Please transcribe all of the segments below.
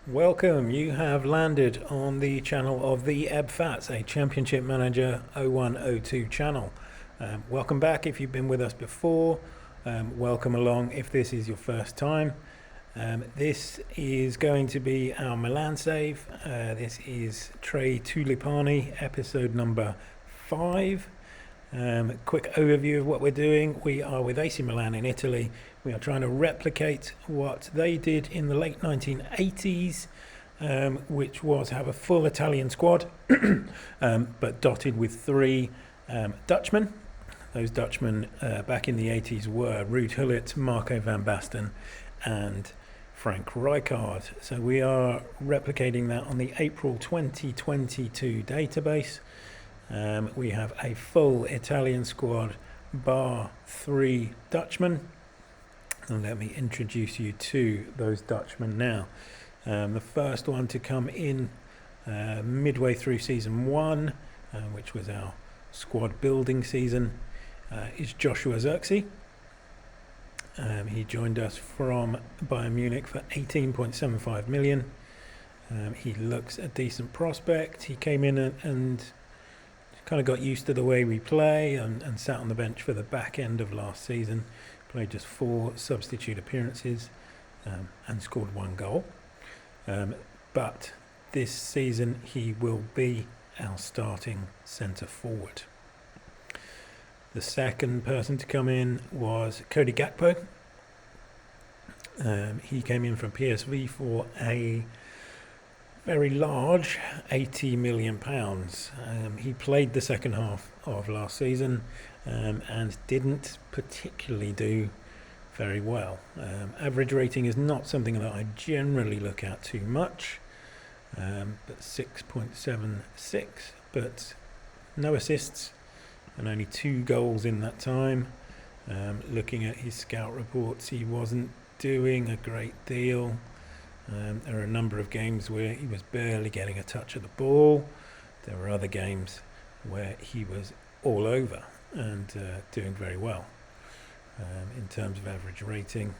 Welcome, you have landed on the channel of the Eb Fats, a Championship Manager 0102 channel. Welcome back if you've been with us before. Welcome along if this is your first time. This is going to be our Milan save. This is Three Tulipani, episode number 5. Quick overview of what we're doing. We are with AC Milan in Italy. We are trying to replicate what they did in the late 1980s, which was have a full Italian squad, but dotted with 3 Dutchmen. Those Dutchmen back in the 80s were Ruud Gullit, Marco van Basten and Frank Rijkaard. So we are replicating that on the April 2022 database. We have a full Italian squad bar 3 Dutchmen. And let me introduce you to those Dutchmen now. The first one to come in midway through season 1, which was our squad building season, is Joshua Zirkzee. He joined us from Bayern Munich for 18.75 million. He looks a decent prospect. He came in and kind of got used to the way we play and sat on the bench for the back end of last season. Played just 4 substitute appearances and scored 1 goal. But this season he will be our starting centre forward. The second person to come in was Cody Gakpo. He came in from PSV for a very large £80 million. He played the second half of last season and didn't particularly do very well. Average rating is not something that I generally look at too much, but 6.76, but no assists and only 2 goals in that time. Looking at his scout reports, he wasn't doing a great deal. There are a number of games where he was barely getting a touch of the ball. There were other games where he was all over and doing very well. In terms of average rating,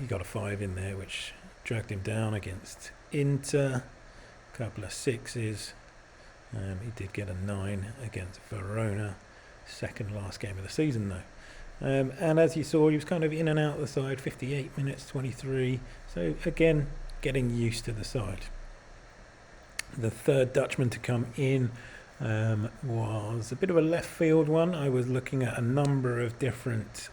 he got a 5 in there, which dragged him down against Inter. A couple of 6s. He did get a 9 against Verona. Second last game of the season though. And as you saw, he was kind of in and out of the side, 58 minutes, 23. So again, getting used to the side. The third Dutchman to come in was a bit of a left field one. I was looking at a number of different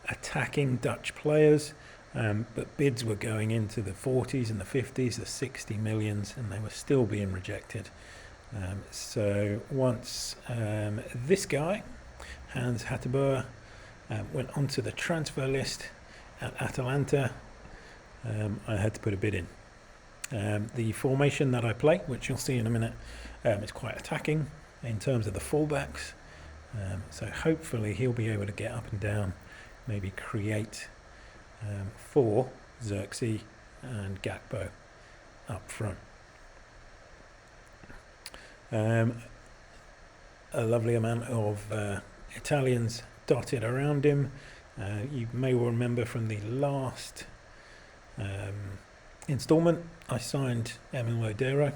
attacking Dutch players, but bids were going into the 40s and the 50s, the 60 millions, and they were still being rejected. So once this guy, Hans Hatteber, went onto the transfer list at Atalanta, I had to put a bid in. The formation that I play, which you'll see in a minute, is quite attacking in terms of the fullbacks. So hopefully he'll be able to get up and down, maybe create for Zirkzee and Gakpo up front. A lovely amount of Italians dotted around him. You may well remember from the last instalment, I signed Emil Odero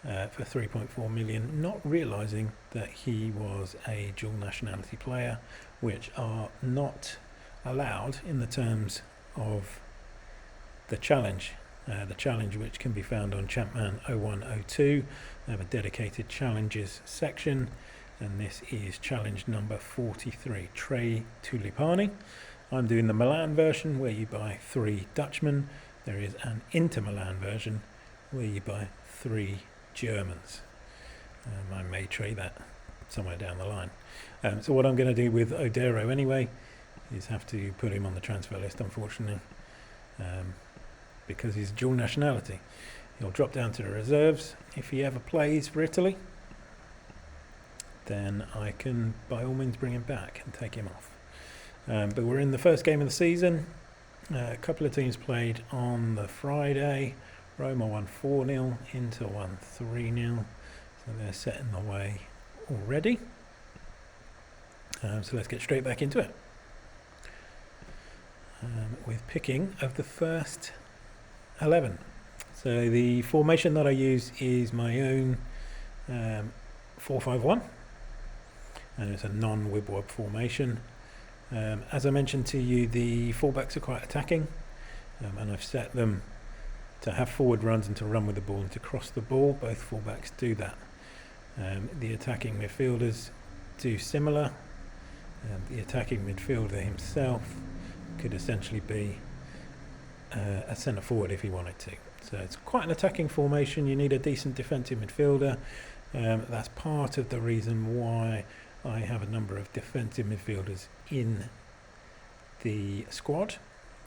for 3.4 million, not realising that he was a dual nationality player, which are not allowed in the terms of the challenge. The challenge, which can be found on Champman 0102. They have a dedicated challenges section, and this is challenge number 43, Three Tulipani. I'm doing the Milan version where you buy 3 Dutchmen. There is an Inter Milan version where you buy 3 Germans. I may trade that somewhere down the line. So what I'm going to do with Odero anyway is have to put him on the transfer list, unfortunately, because he's dual nationality. He'll drop down to the reserves. If he ever plays for Italy, then I can by all means bring him back and take him off. But we're in the first game of the season. A couple of teams played on the Friday. Roma won 4-0, Inter won 3-0. So they're setting the way already. So let's get straight back into it. With picking of the first 11. So the formation that I use is my own 4-5-1, and it's a non-wib-wob formation. As I mentioned to you, the fullbacks are quite attacking, and I've set them to have forward runs and to run with the ball and to cross the ball. Both fullbacks do that. The attacking midfielders do similar. The attacking midfielder himself could essentially be a centre forward if he wanted to. So it's quite an attacking formation. You need a decent defensive midfielder. That's part of the reason why I have a number of defensive midfielders in the squad.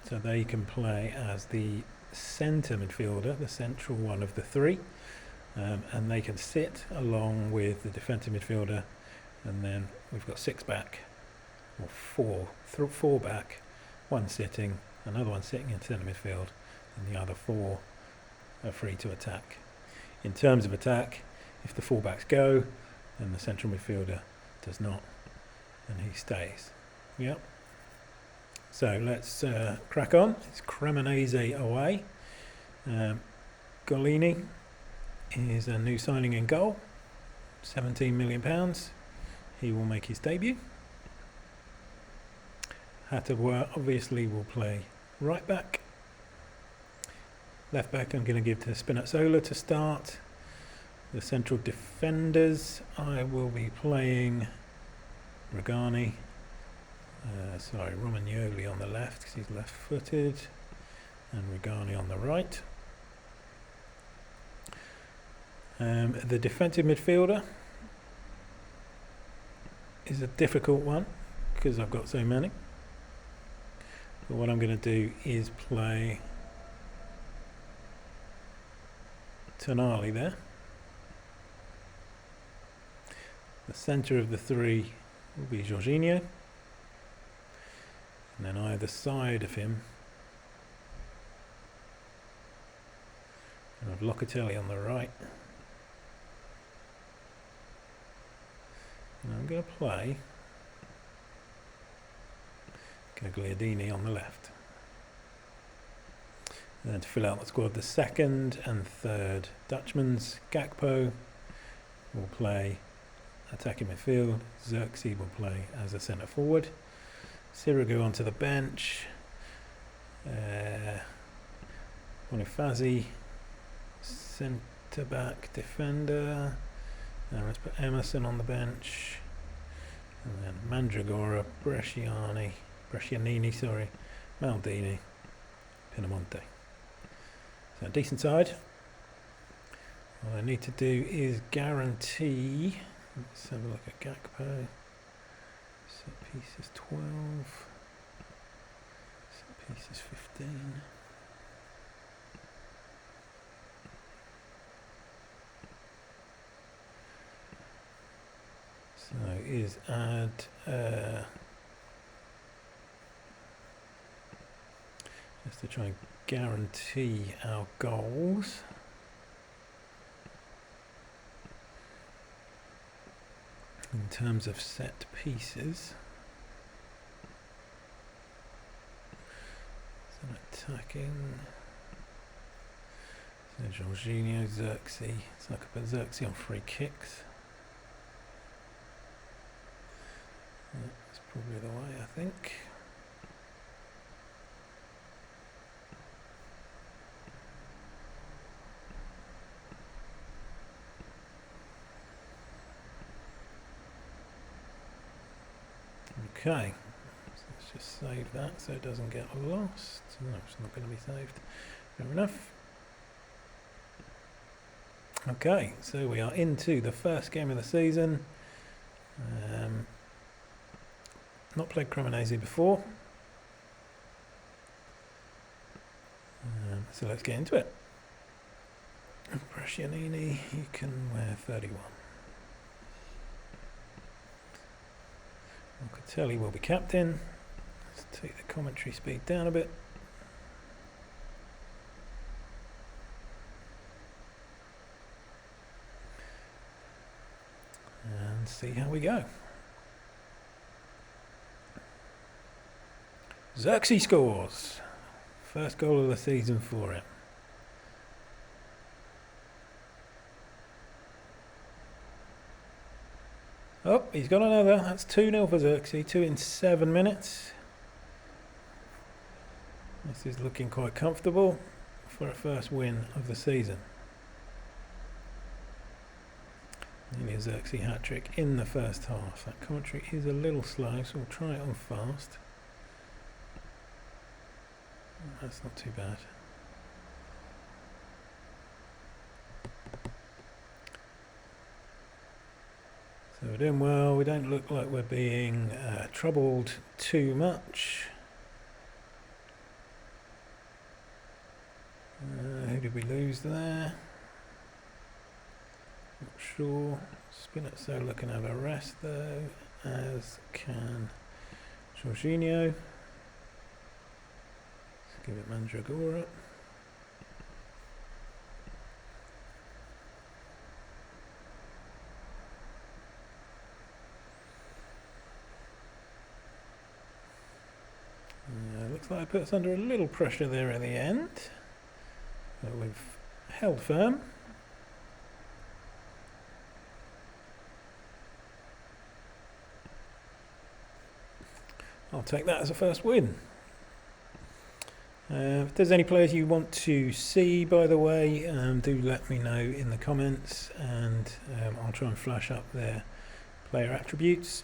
So they can play as the centre midfielder, the central one of the three. And they can sit along with the defensive midfielder. And then we've got 6 back, or 4 back, 1 sitting, another one sitting in centre midfield, and the other 4 are free to attack. In terms of attack, if the fullbacks go, then the central midfielder does not, and he stays. Yep. So let's crack on. It's Cremonese away. Golini is a new signing in goal, £17 million. He will make his debut. Hattawa obviously will play right back. Left back I'm going to give to Spinazzola to start. The central defenders, I will be playing Romagnoli on the left because he's left-footed, and Romagnoli on the right. The defensive midfielder is a difficult one because I've got so many. But what I'm going to do is play Tonali there. The centre of the 3 will be Jorginho. And then either side of him, I have Locatelli on the right. And I'm going to play Gagliardini on the left. And then to fill out the squad, the second and third Dutchmen's, Gakpo will play attacking midfield, Xerxes will play as a centre forward, Sirigu onto the bench, Bonifazi centre back defender, and let's put Emerson on the bench, and then Mandragora, Brescianini, Maldini, Pinamonte. So a decent side. What I need to do is guarantee. Let's have a look at Gakpo. Set pieces 12. Set pieces 15. So is add just to try and guarantee our goals. In terms of set pieces, so attacking, so Jorginho, Xerxes, so I could put Xerxes on free kicks. That's probably the way, I think. Okay, so let's just save that so it doesn't get lost. No, it's not going to be saved. Fair enough. Okay, so we are into the first game of the season. Not played Cremonese before. So let's get into it. Brescianini, you can wear 31. Locatelli will be captain. Let's take the commentary speed down a bit. And see how we go. Xerxes scores. First goal of the season for it. Oh, he's got another. That's 2-0 for Xerxes. 2 in 7 minutes. This is looking quite comfortable for a first win of the season. Nearly a Xerxes hat-trick in the first half. That commentary is a little slow, so we'll try it on fast. That's not too bad. So we're doing well. We don't look like we're being troubled too much. Who did we lose there? Not sure. Spinazzola can have a rest though, as can Jorginho. Let's give it Mandragora. Looks like it puts us under a little pressure there at the end, but we've held firm. I'll take that as a first win. If there's any players you want to see, by the way, do let me know in the comments, and I'll try and flash up their player attributes.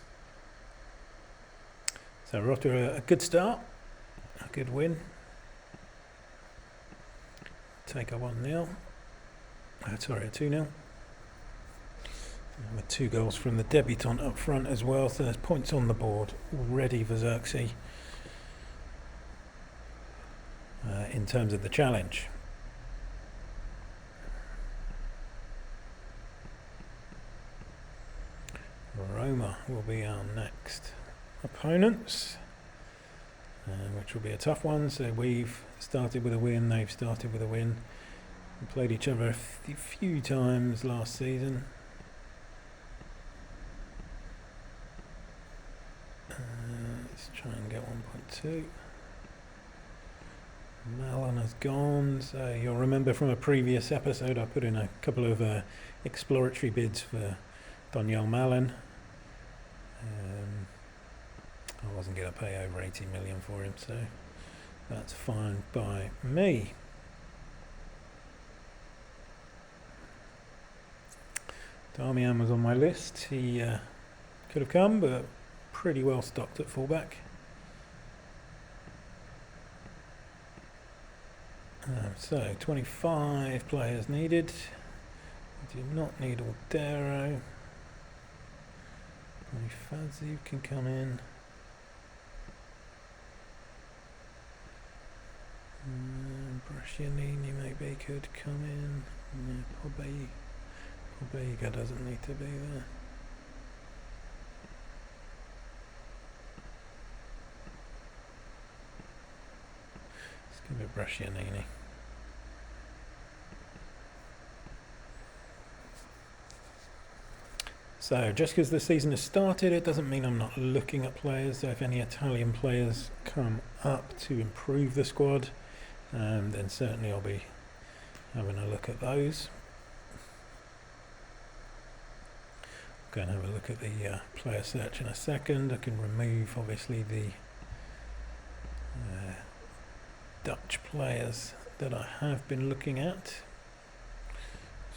So we're off to a good start, a good win. Take a 1-0. Sorry, a 2-0. With 2 goals from the debutant up front as well, so there's points on the board already for Xerxes in terms of the challenge. Roma will be our next opponents, which will be a tough one. So we've started with a win, they've started with a win. We played each other a few times last season. Let's try and get 1.2. Milan has gone, so you'll remember from a previous episode I put in a couple of exploratory bids for Daniel Milan. I wasn't going to pay over 80 million for him, so that's fine by me. Darmian was on my list. He could have come, but pretty well stocked at fullback. So 25 players needed. We do not need Aldero. Fazzi can come in. Brascianini maybe could come in. Pobega doesn't need to be there. Let's give it Brascianini. So just because the season has started, it doesn't mean I'm not looking at players. So if any Italian players come up to improve the squad, then certainly I'll be having a look at those. Go and have a look at the player search in a second. I can remove obviously the Dutch players that I have been looking at.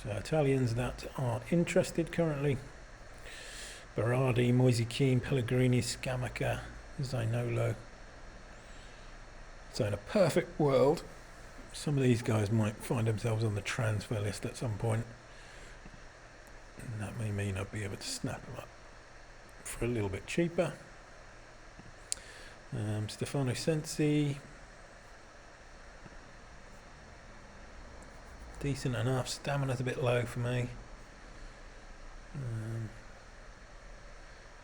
So Italians that are interested currently: Berardi, Moise Kean, Pellegrini, Scamacca, Zainolo. So in a perfect world, some of these guys might find themselves on the transfer list at some point. And that may mean I'll be able to snap them up for a little bit cheaper. Stefano Sensi. Decent enough. Stamina's a bit low for me.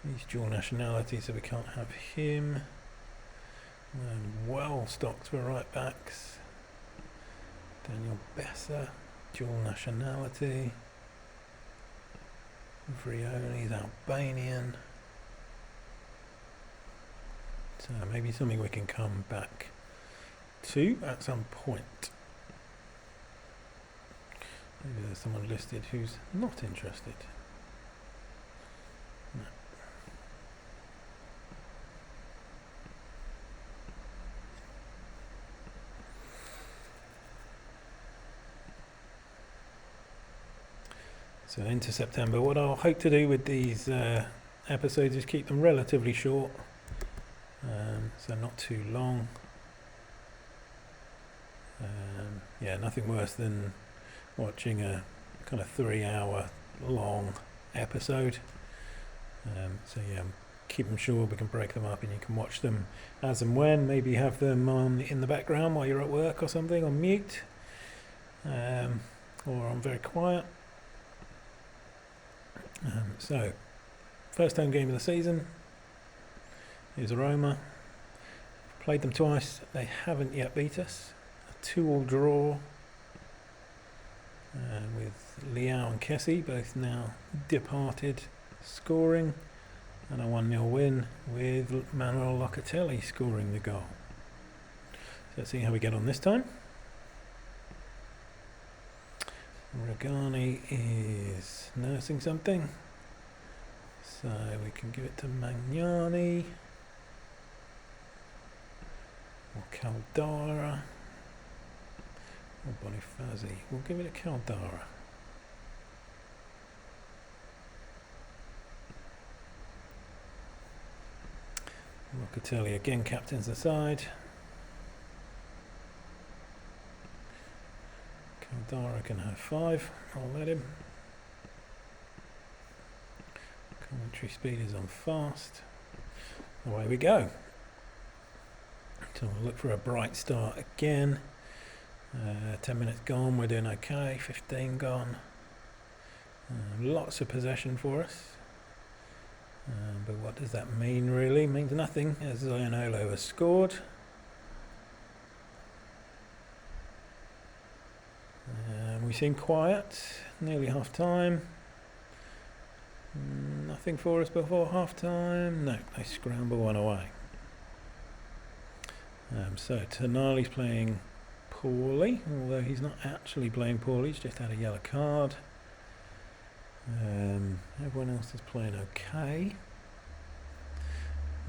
He's dual nationality, so we can't have him. Well stocked for right backs. Daniel Bessa, dual nationality. Vrioni's Albanian. So maybe something we can come back to at some point. Maybe there's someone listed who's not interested. No. So into September. What I'll hope to do with these episodes is keep them relatively short, so not too long. Yeah, nothing worse than watching a kind of 3-hour long episode. So yeah, keep them short. We can break them up and you can watch them as and when. Maybe have them on in the background while you're at work or something, on mute, or on very quiet. So first home game of the season is Roma. Played them twice. They haven't yet beat us. A 2-2 draw with Liao and Kessie both now departed, scoring, and a 1-0 win with Manuel Locatelli scoring the goal. So let's see how we get on this time. Regani is nursing something, so we can give it to Magnani or Caldara or Bonifazi. We'll give it to Caldara. Locatelli again captains the side. Caldara can have 5. I'll let him. Commentary speed is on fast. Away we go. So we'll look for a bright start again. 10 minutes gone, we're doing okay. 15 gone. Lots of possession for us. But what does that mean really? It means nothing, as Zionolo has scored. We seem quiet, nearly half time. Nothing for us before half time. No, they scramble one away. So Tonali's playing poorly, although he's not actually playing poorly, he's just had a yellow card. Everyone else is playing okay.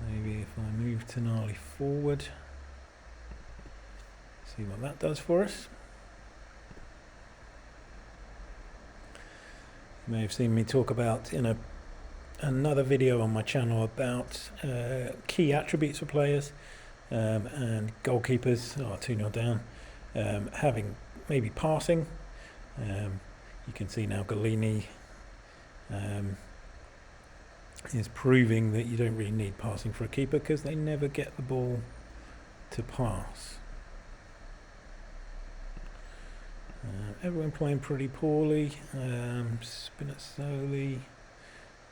Maybe if I move Tonali forward, see what that does for us. You may have seen me talk about in another video on my channel about key attributes for players, and goalkeepers are 2-0 down, having maybe passing. You can see now Golini is proving that you don't really need passing for a keeper because they never get the ball to pass. Everyone playing pretty poorly. Spinazzola,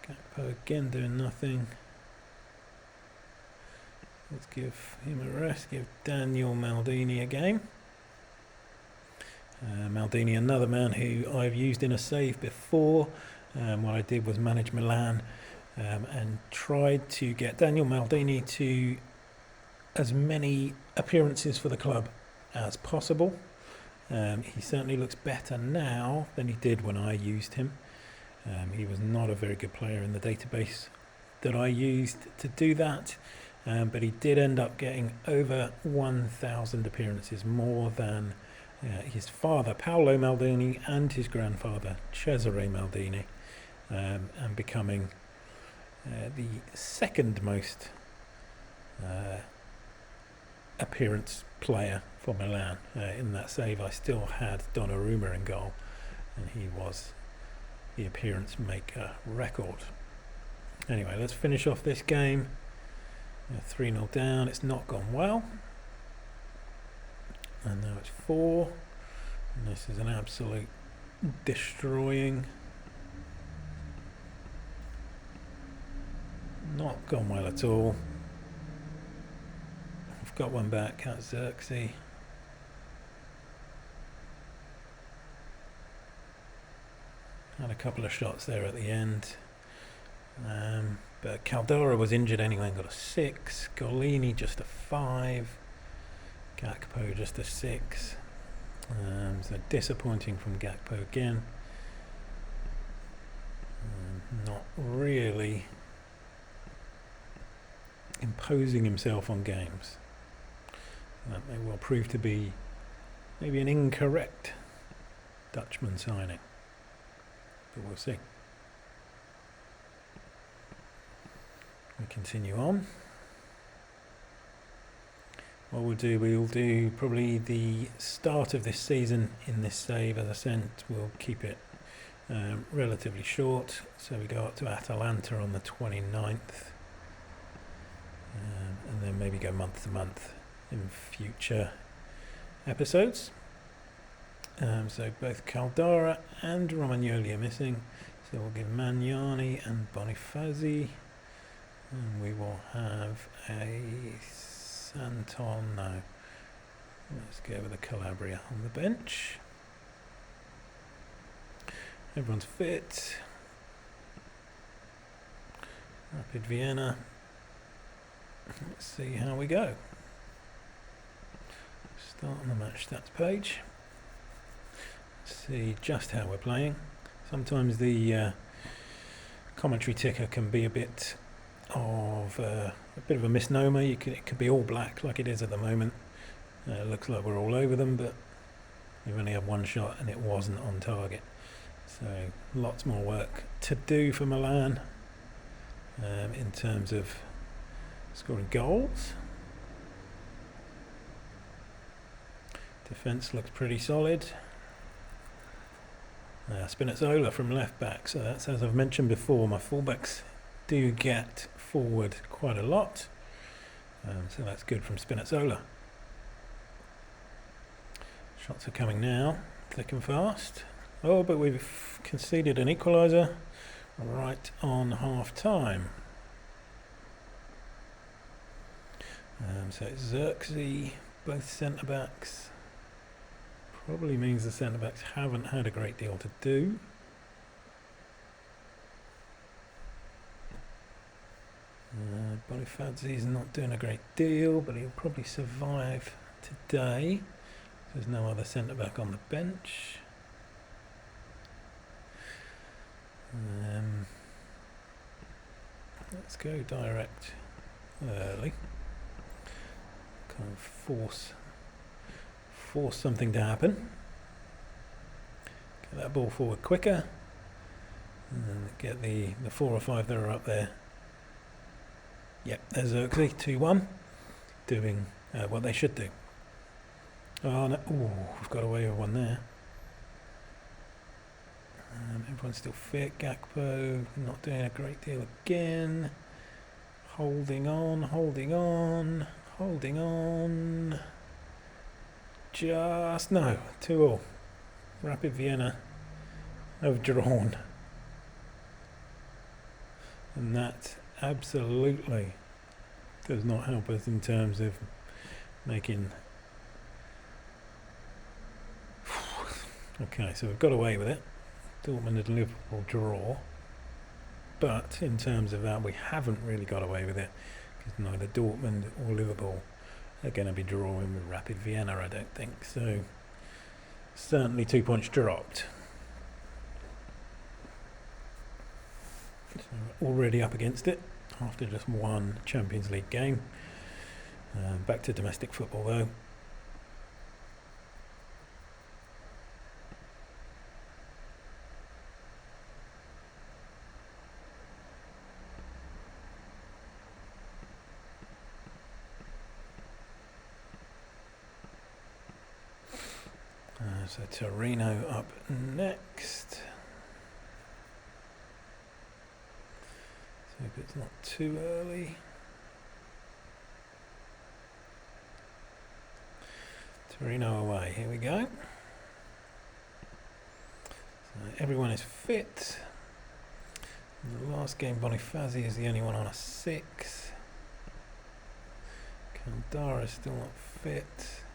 Gakpo again doing nothing. Let's give him a rest. Give Daniel Maldini a game. Maldini, another man who I've used in a save before. What I did was manage Milan and tried to get Daniel Maldini to as many appearances for the club as possible. He certainly looks better now than he did when I used him. He was not a very good player in the database that I used to do that, but he did end up getting over 1,000 appearances, more than his father Paolo Maldini and his grandfather Cesare Maldini, and becoming the second most appearance player for Milan. In that save I still had Donnarumma in goal, and he was the appearance maker record. Anyway, let's finish off this game. 3-0 down, it's not gone well, and now it's 4, and this is an absolute destroying. Not gone well at all. I've got one back at Xerxes. Had a couple of shots there at the end, but Caldara was injured anyway and got a 6. Golini just a 5. Gakpo just a 6. So disappointing from Gakpo again. Not really imposing himself on games. That may well prove to be maybe an incorrect Dutchman signing. but we'll see. We continue on. What we'll do probably the start of this season in this save. As I said, we'll keep it relatively short, so we go up to Atalanta on the 29th, and then maybe go month to month in future episodes. So both Caldara and Romagnoli are missing, so we'll give Magnani and Bonifazi, and we will have a Santon, no, let's go with a Calabria on the bench. Everyone's fit. Rapid Vienna. Let's see how we go. Start on the match stats page. See just how we're playing. Sometimes the commentary ticker can be a bit of a misnomer. It could be all black like it is at the moment. It looks like we're all over them, but we've only had one shot and it wasn't on target. So lots more work to do for Milan in terms of scoring goals. Defence looks pretty solid. Spinazzola from left back, so that's, as I've mentioned before, my fullbacks do get forward quite a lot, so that's good from Spinazzola. Shots are coming now, thick and fast. Oh, but we've conceded an equaliser right on half time. So it's Xerxes, both centre backs. Probably means the centre backs haven't had a great deal to do. Bonifazi's not doing a great deal, but he'll probably survive today. There's no other centre back on the bench. Let's go direct early. Kind of force something to happen. Get that ball forward quicker, and get the 4 or 5 that are up there. Yep, there's Xerxes, 2-1, doing what they should do. Oh no! Ooh, we've got away with one there. Everyone's still fit. Gakpo not doing a great deal again. Holding on. Just no, 2-2. Rapid Vienna have drawn. And that absolutely does not help us in terms of making... Okay, so we've got away with it. Dortmund and Liverpool draw. But in terms of that, we haven't really got away with it, because neither Dortmund or Liverpool are going to be drawing with Rapid Vienna, I don't think. So certainly 2 points dropped. So we're already up against it after just one Champions League game. Back to domestic football though. So Torino up next. So hope it's not too early. Torino away, here we go. So everyone is fit. In the last game, Bonifazi is the only one on a 6. Caldara is still not fit.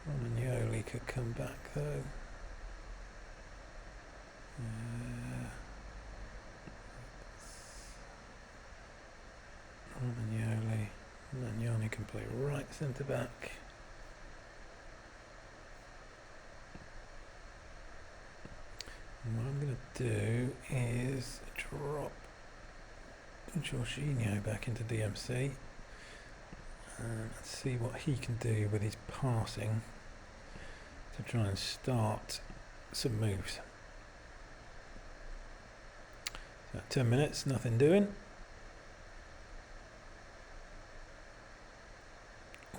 Romagnoli could come back though. Magnani can play right centre back. And what I'm going to do is drop Jorginho back into DMC and see what he can do with his passing to try and start some moves. About 10 minutes, nothing doing.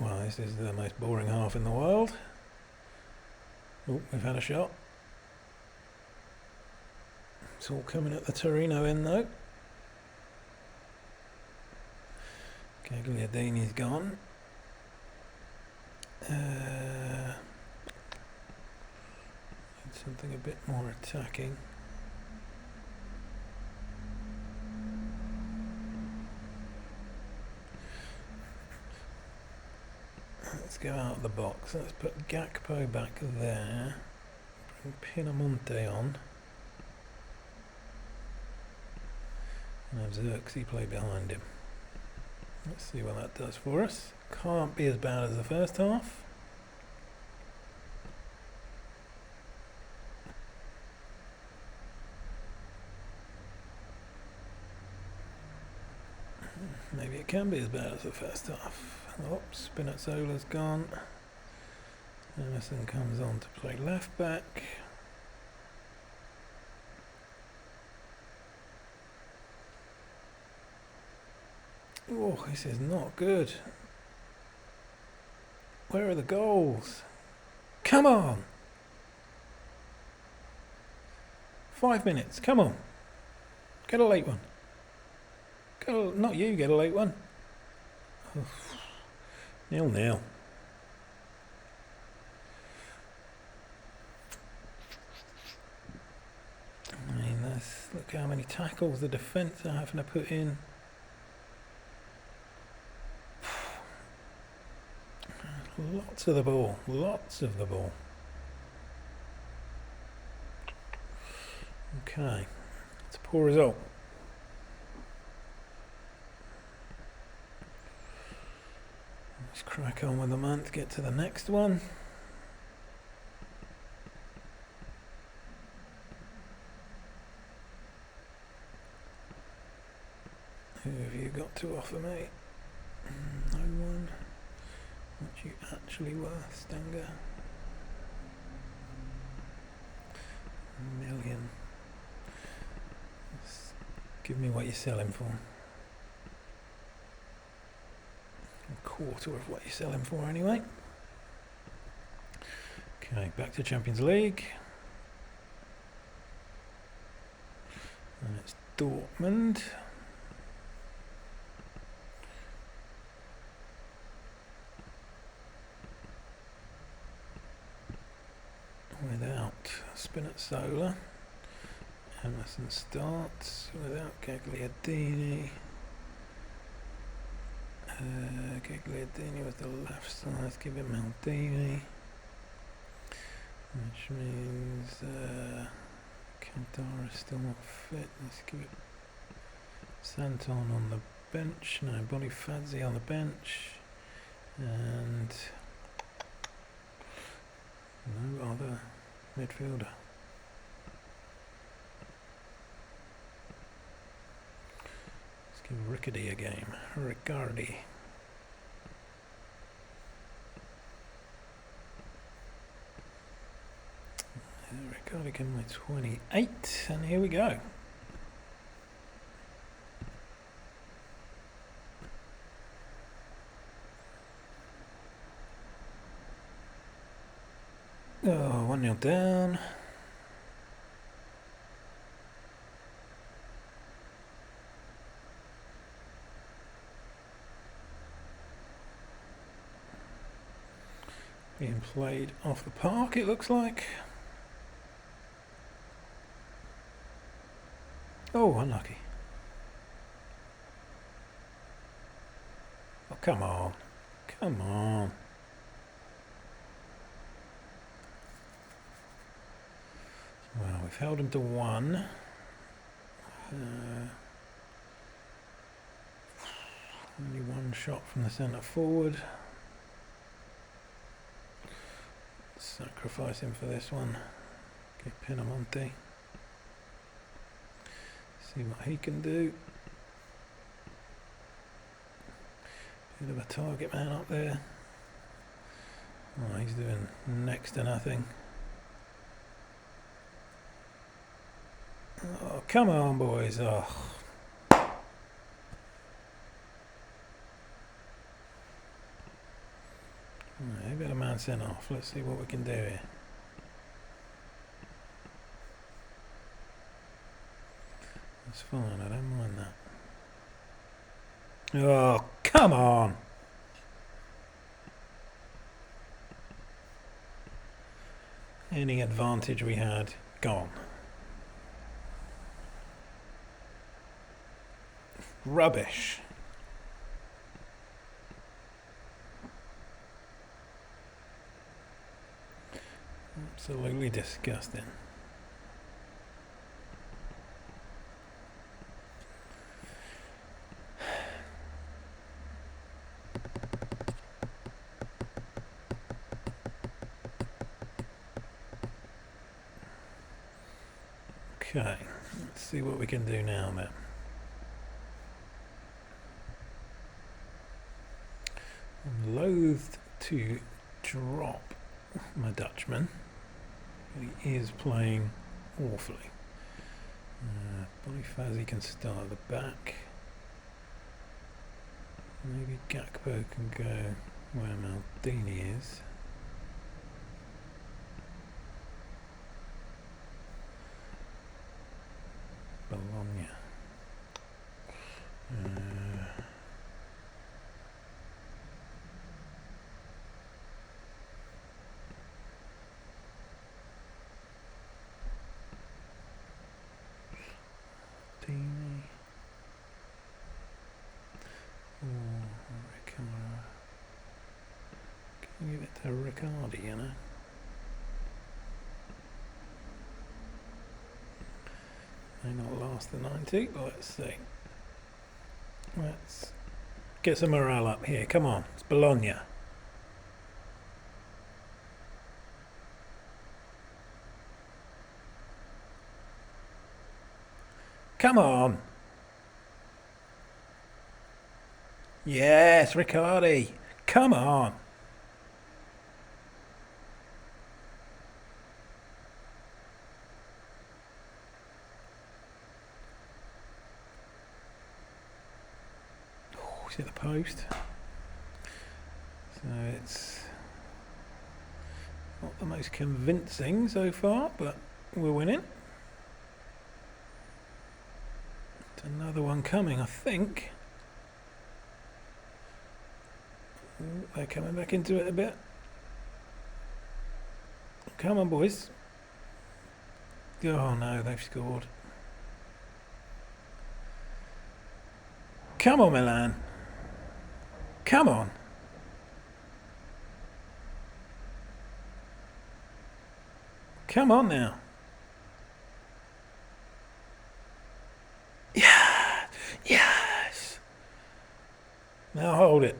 Well, this is the most boring half in the world. Oh, we've had a shot. It's all coming at the Torino end though. Gagliardini's gone. Something a bit more attacking. Let's go out of the box. Let's put Gakpo back there. Bring Pinamonte on. And have Xerxes play behind him. Let's see what that does for us. Can't be as bad as the first half. Maybe it can be as bad as the first half. Oh, Spinazzola's gone. Emerson comes on to play left back. Oh, this is not good. Where are the goals? Come on! 5 minutes, come on. Get a late one. Not you, get a late one. 0-0. I mean, look how many tackles the defence are having to put in. Lots of the ball, lots of the ball. Okay, it's a poor result. Let's crack on with the month, get to the next one. Who have you got to offer me? No one. What you actually worth, Stanger? $1 million. Just give me what you're selling for. A quarter of what you're selling for anyway. Okay, back to Champions League. And it's Dortmund. Without Spinazzola. Emerson starts without Gagliardini. Gagliardini with the left side. Let's give it Maldini. Which means Cantara's still not fit. Let's give it Santon on the bench. No, Bonifazzi on the bench. And no other midfielder. Let's give Riccardi a game. Riccardi. Riccardi came with 28, and here we go. Oh, 1-0 down. Being played off the park, it looks like. Oh, unlucky. Oh, come on. Come on. Well, we've held him to 1. Only one shot from the centre forward. Sacrifice him for this one. Get Pinamonte. See what he can do. Bit of a target man up there. Oh, he's doing next to nothing. Oh, come on, boys. Oh. Right, got a man sent off. Let's see what we can do here. That's fine, I don't mind that. Oh, come on! Any advantage we had, gone. Rubbish. Absolutely disgusting. Okay, let's see what we can do now then. I'm loath to drop my Dutchman. He is playing awfully. Bonifazi can start at the back. Maybe Gakpo can go where Maldini is. Bologna. Dini. Riccardo. Can you give it to Riccardi, you know? May not last the 90, but let's see. Let's get some morale up here. Come on, it's Bologna. Come on. Yes, Riccardi. Come on. Oh, hit the post. So it's not the most convincing so far, but we're winning. Another one coming, I think. Ooh, they're coming back into it a bit. Come on, boys. Oh no, they've scored. Come on, Milan. Come on. Come on now. Yes! Now hold it.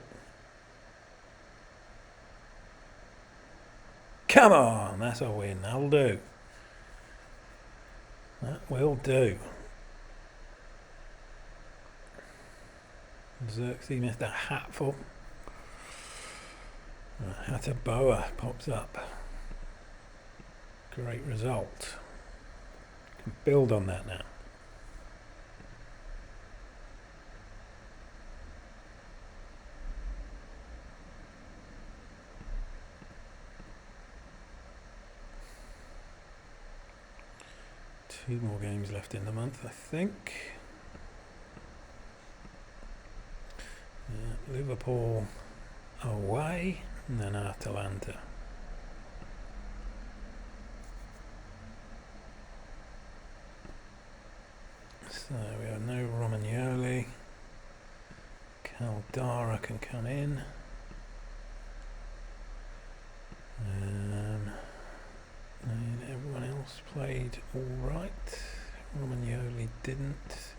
Come on, that's a win. That'll do. That will do. Xerxes missed a hatful. Hataboa pops up. Great result. Can build on that now. Two more games left in the month, I think. Liverpool away, and then Atalanta. So we have no Romagnoli. Caldara can come in. And everyone else played all right. Romagnoli didn't.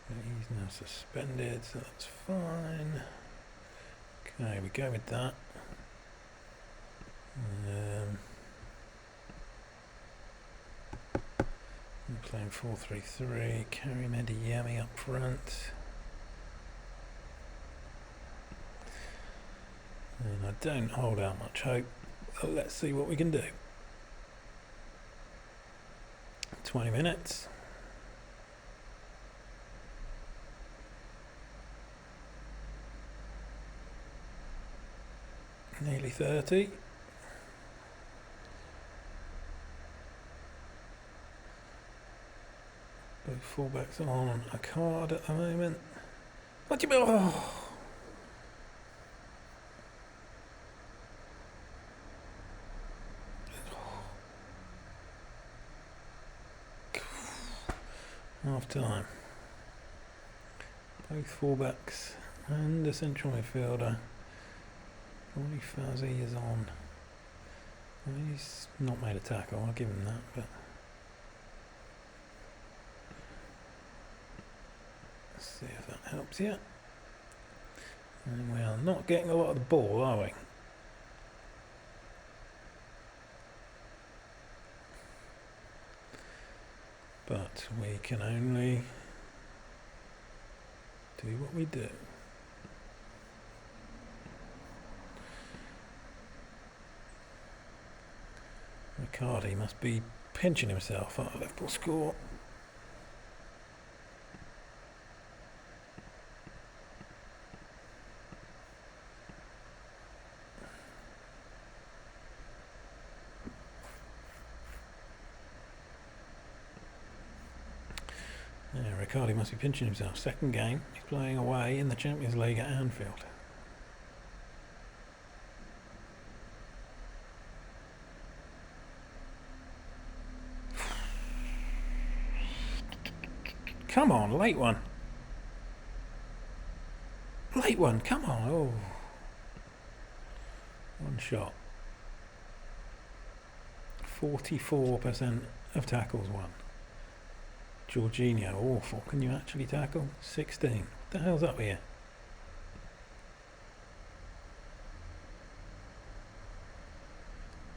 He's now suspended, so that's fine. Okay, we go with that. I'm playing 4-3-3. Karim Adeyemi up front. And I don't hold out much hope. But let's see what we can do. 20 minutes. Nearly 30. Both fullbacks on a card at the moment. What do you mean? Oh. Half time. Both fullbacks and the central midfielder. Only Fuzzy is on. Well, he's not made a tackle, I'll give him that, but let's see if that helps yet. And we are not getting a lot of the ball, are we? But we can only do what we do. Riccardi must be pinching himself at a Liverpool score. Yeah, Riccardi must be pinching himself. Second game, he's playing away in the Champions League at Anfield. Come on, late one. Late one, come on. Oh. One shot. 44% of tackles won. Jorginho, awful. Can you actually tackle? 16. What the hell's up here?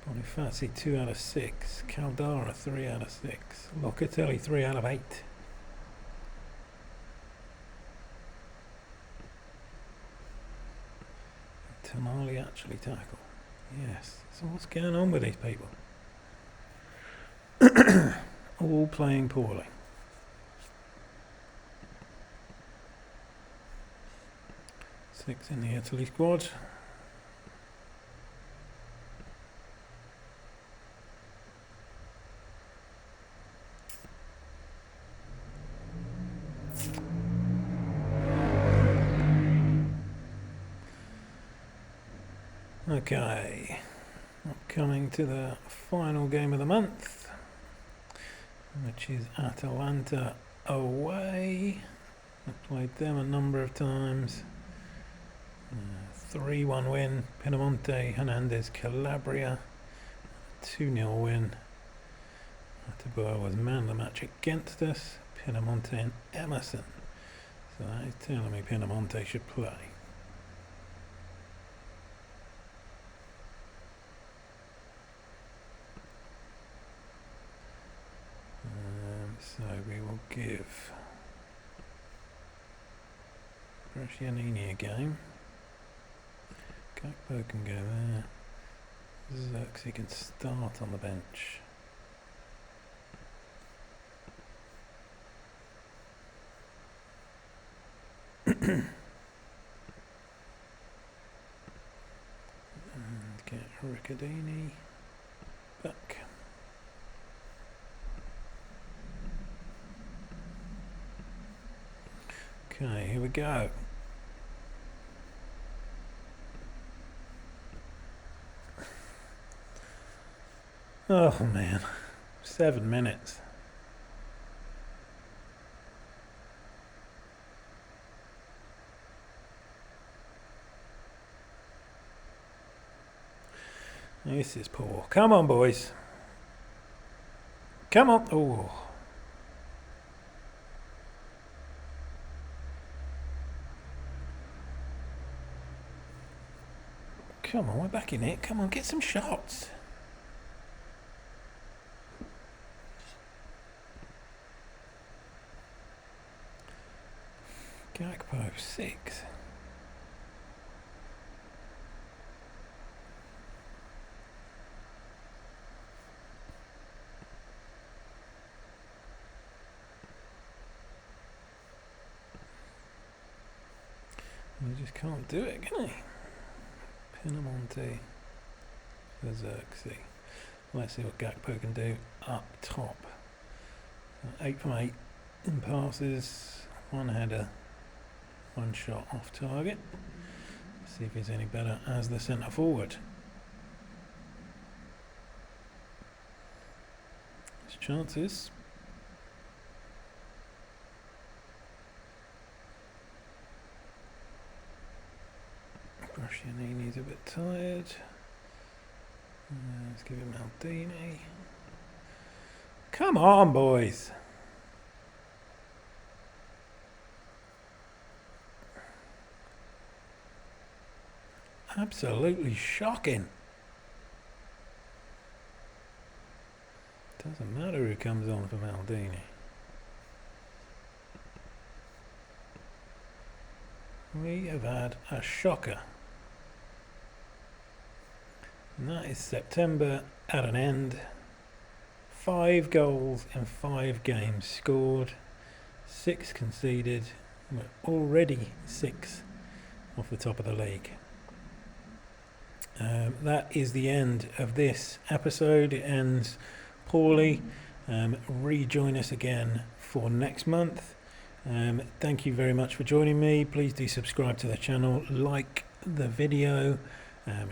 Bonifazi, 2 out of 6. Caldara, 3 out of 6. Locatelli, 3 out of 8. Tamale actually tackle. Yes. So what's going on with these people? All playing poorly. Six in the Italy squad. Okay, coming to the final game of the month, which is Atalanta away. I've played them a number of times. 3-1 win, Piemonte, Hernandez, Calabria. 2-0 win. Ateboa was man of the match against us. Piemonte and Emerson. So that is telling me Piemonte should play. So we will give Brescianini a game. Gakpo can go there. Xerxes can start on the bench. And get Riccardini back. Okay, here we go. Oh man, 7 minutes. This is poor. Come on, boys. Come on. Oh. Come on, we're back in it. Come on, get some shots. Gakpo, 6. just can't do it, can he? Pinamonti, Xerxes. Let's see what Gakpo can do up top. 8 from 8 in passes, 1 header, 1 shot off target. See if he's any better as the centre forward. His chances. Rossoneri's a bit tired. Let's give him Maldini. Come on, boys. Absolutely shocking. Doesn't matter who comes on for Maldini. We have had a shocker. And that is September at an end. 5 goals in 5 games scored, 6 conceded. We're already 6 off the top of the league. That is the end of this episode. It ends poorly. Rejoin us again for next month. Thank you very much for joining me. Please do subscribe to the channel, like the video,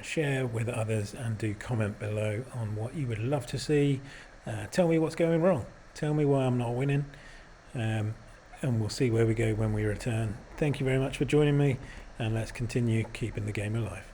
share with others, and do comment below on what you would love to see. Tell me what's going wrong. Tell me why I'm not winning, and we'll see where we go when we return. Thank you very much for joining me, and let's continue keeping the game alive.